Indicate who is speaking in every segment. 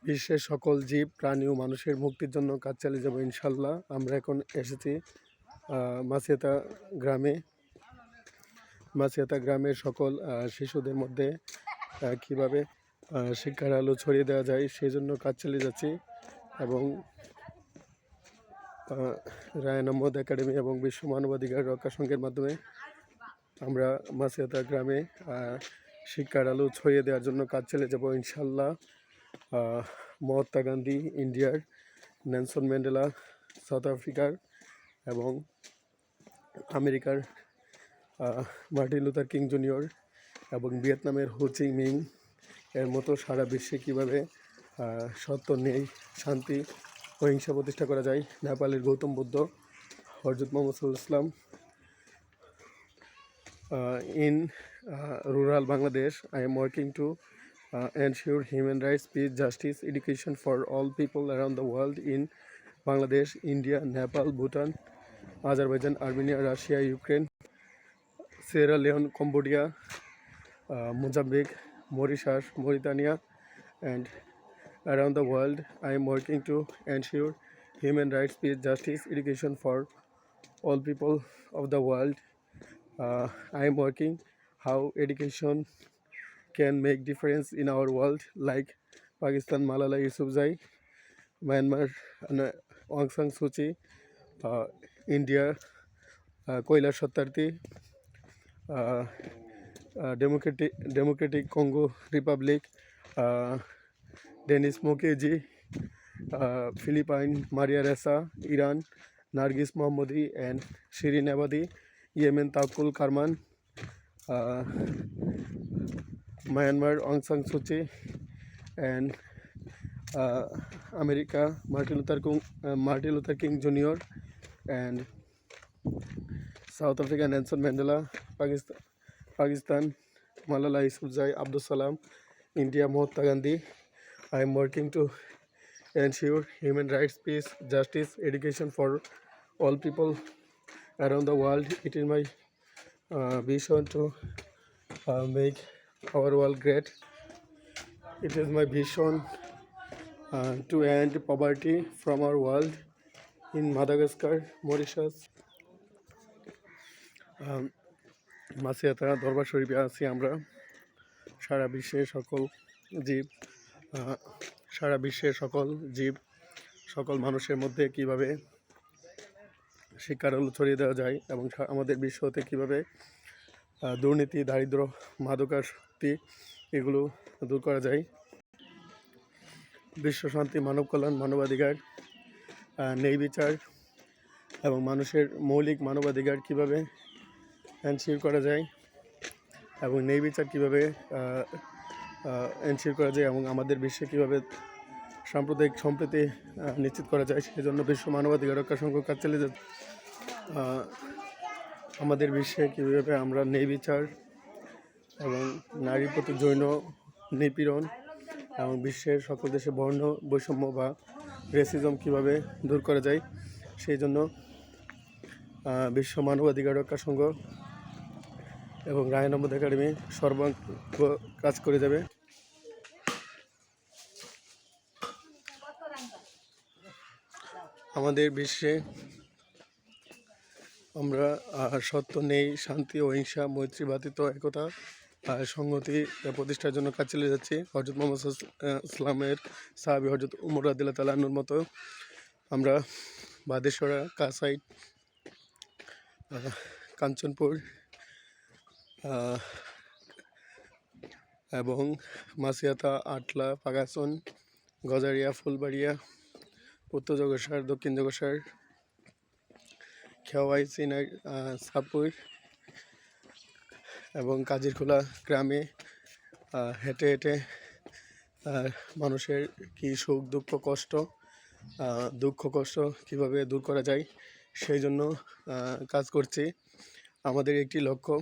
Speaker 1: বিশ্বের সকল জীব প্রাণী ও মানুষের মুক্তির জন্য কাজ চালিয়ে যাব ইনশাল্লাহ। আমরা এখন এসেছি মাছিয়াতা গ্রামে। মাছিয়াতা গ্রামের সকল শিশুদের মধ্যে কিভাবে শিক্ষার আলো ছড়িয়ে দেওয়া যায় সেই জন্য কাজ চালিয়ে যাচ্ছি। এবং রায়ন আহমদ একাডেমি এবং বিশ্ব মানবাধিকার রক্ষা সংঘের মাধ্যমে আমরা মাছিয়াতা গ্রামে শিক্ষার আলো ছড়িয়ে দেওয়ার জন্য কাজ চালিয়ে যাব ইনশাল্লাহ। মহাত্মা গান্ধী ইন্ডিয়ার, নেলসন ম্যান্ডেলা সাউথ আফ্রিকার এবং আমেরিকার মার্টিন লুথার কিং জুনিয়র এবং ভিয়েতনামের হো চি মিং এর মতো সারা বিশ্বে কীভাবে সত্য, ন্যায়, শান্তি, অহিংসা প্রতিষ্ঠা করা যায়। নেপালের গৌতম বুদ্ধ, হযরত মুহাম্মদ সাল্লাল্লাহু আলাইহি ওয়াসাল্লাম। In rural Bangladesh, I am working to ensure human rights, peace, justice, education for all people around the world in Bangladesh, India, Nepal, Bhutan, Azerbaijan, Armenia, Russia, Ukraine, Sierra Leone, Cambodia, Mozambique, Mauritius, Mauritania, and around the world. I am working to ensure human rights, peace, justice, education for all people of the world. I am working how education can make difference in our world, like Pakistan, Malala Yousafzai, Myanmar, Aung San Suu Kyi, India, Kailash Satyarthi, Democratic Congo Republic, Denis Mukwege, Philippines, Maria Ressa, Iran, Nargis Mohammadi and Shirin Ebadi, Yemen Tawakkul Karman, Myanmar Aung San Suu Kyi, and America Martin Luther King Jr. and South Africa Nelson Mandela, Pakistan Malala Yousafzai, Abdul Salam, India Mahatma Gandhi. I am working to ensure human rights, peace, justice, education for all people around the world. It is my vision to make our world great. It is my vision to end poverty from our world in Madagascar, Mauritius. মাছিয়াতা দরবার শরীফে আছি আমরা। সারা বিশ্বের সকল জীব সকল মানুষের মধ্যে কিভাবে শিক্ষার আলো ছড়িয়ে দেওয়া যায় এবং আমাদের বিশ্বতে কিভাবে দুর্নীতি, দারিদ্র, মাদকাসক্তি এগুলো দূর করা যায়। বিশ্ব শান্তি, মানব কল্যাণ, মানবাধিকার, ন্যায় বিচার এবং মানুষের মৌলিক মানবাধিকার কিভাবে এনশিওর করা যায় এবং ন্যায় বিচার কীভাবে এনশিওর করা যায় এবং আমাদের বিশ্বে কীভাবে সাম্প্রদায়িক সম্প্রীতি নিশ্চিত করা যায়, সেজন্য বিশ্ব মানবাধিকার রক্ষা সংঘ কাজ চালিয়ে যাচ্ছে। আমাদের বিশ্বে কীভাবে আমরা ন্যায় বিচার এবং নারীর প্রতি যৌন নিপীড়ন এবং বিশ্বের সকল দেশে বর্ণ বৈষম্য বা রেসিজম কীভাবে দূর করা যায়, সেই জন্য বিশ্ব মানবাধিকার রক্ষা সংঘ এবং রায়ন আহমদ একাডেমি সর্বাঙ্গ কাজ করে যাবে। আমাদের বিশ্বে আমরা সত্য, ন্যায়, শান্তি, অহিংসা, মৈত্রী, ভ্রাতৃত্ব, একতা, সংহতি প্রতিষ্ঠার জন্য কাজ চালিয়ে যাচ্ছি। হযরত মুহাম্মদ ইসলামের সাহাবী হযরত উমর রাদিয়াল্লাহু তাআলা আনহুর মতো আমরা বাদেশ্বরা, কাসাইট, কাঞ্চনপুর এবং মাছিয়াতা, আটলা, পাগাসন, গজারিয়া, ফুলবাড়িয়া, উত্তর জগসার, দক্ষিণ জগসার, খেওয়াই, চিনাই, সাপুর এবং কাজিরখোলা গ্রামে হেঁটে হেঁটে মানুষের কি সুখ, দুঃখ কষ্ট কীভাবে দূর করা যায় সেই জন্য কাজ করছি। আমাদের একটি লক্ষ্য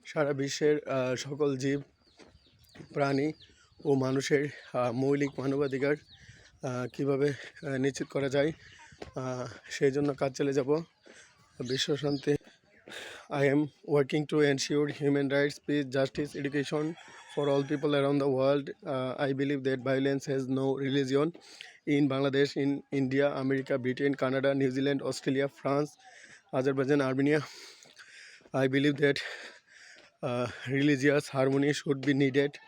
Speaker 1: সারা বিশ্বের সকল জীব প্রাণী ও মানুষের মৌলিক মানবাধিকার কীভাবে নিশ্চিত করা যায় সেই জন্য কাজ চালিয়ে যাব। বিশ্ব শান্তি। I am working to ensure human rights, peace, justice, education for all people around the world. I believe that violence has no religion. In Bangladesh, in India, America, Britain, Canada, New Zealand, Australia, France, Azerbaijan, Armenia, I believe that religious harmony should be needed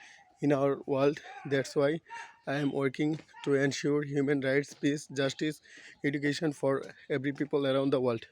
Speaker 1: in our world. That's why I am working to ensure human rights, peace, justice, education for every people around the world.